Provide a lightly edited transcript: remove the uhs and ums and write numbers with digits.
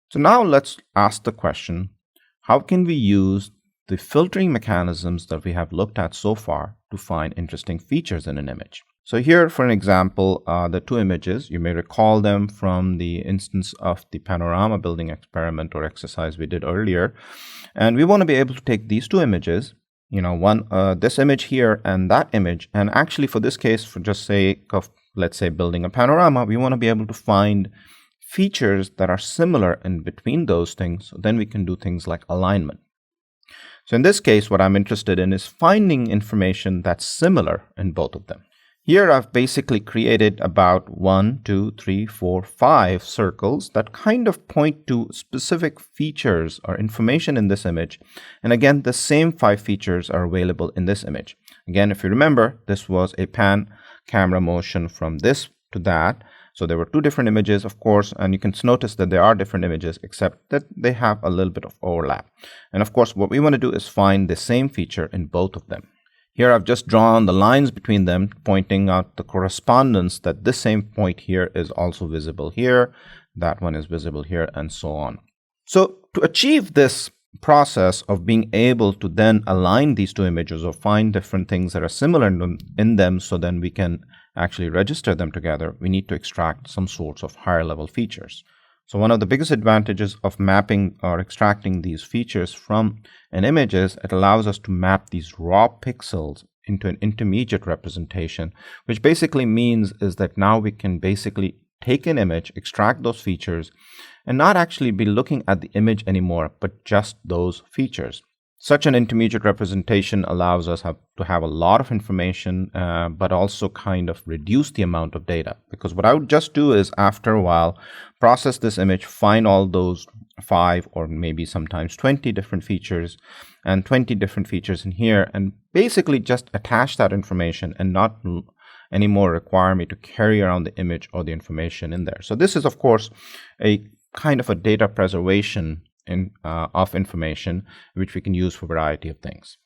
So now let's ask the question, how can we use the filtering mechanisms that we have looked at so far to find interesting features in an image? So here, for an example, the two images, you may recall them from the instance of the panorama building experiment or exercise we did earlier. And we want to be able to take these two images, this image here and that image. And actually for this case, for just sake of, let's say, building a panorama, we want to be able to find features that are similar in between those things. So then we can do things like alignment. So in this case, what I'm interested in is finding information that's similar in both of them. Here I've basically created about 1, 2, 3, 4, 5 circles that kind of point to specific features or information in this image. And again, the same 5 features are available in this image. Again, if you remember, this was a pan camera motion from this to that. So there were 2 different images, of course, and you can notice that there are different images, except that they have a little bit of overlap. And of course, what we want to do is find the same feature in both of them. Here I've just drawn the lines between them, pointing out the correspondence that this same point here is also visible here, that one is visible here, and so on. So to achieve this process of being able to then align these 2 images or find different things that are similar in them so then we can actually register them together, we need to extract some sorts of higher level features. So one of the biggest advantages of mapping or extracting these features from an image is it allows us to map these raw pixels into an intermediate representation, which basically means is that now we can basically take an image, extract those features, and not actually be looking at the image anymore, but just those features. Such an intermediate representation allows us to have a lot of information, but also kind of reduce the amount of data. Because what I would just do is, after a while, process this image, find all those 5 or maybe sometimes 20 different features and 20 different features in here, and basically just attach that information and not anymore require me to carry around the image or the information in there. So this is, of course, a kind of a data preservation of information, which we can use for a variety of things.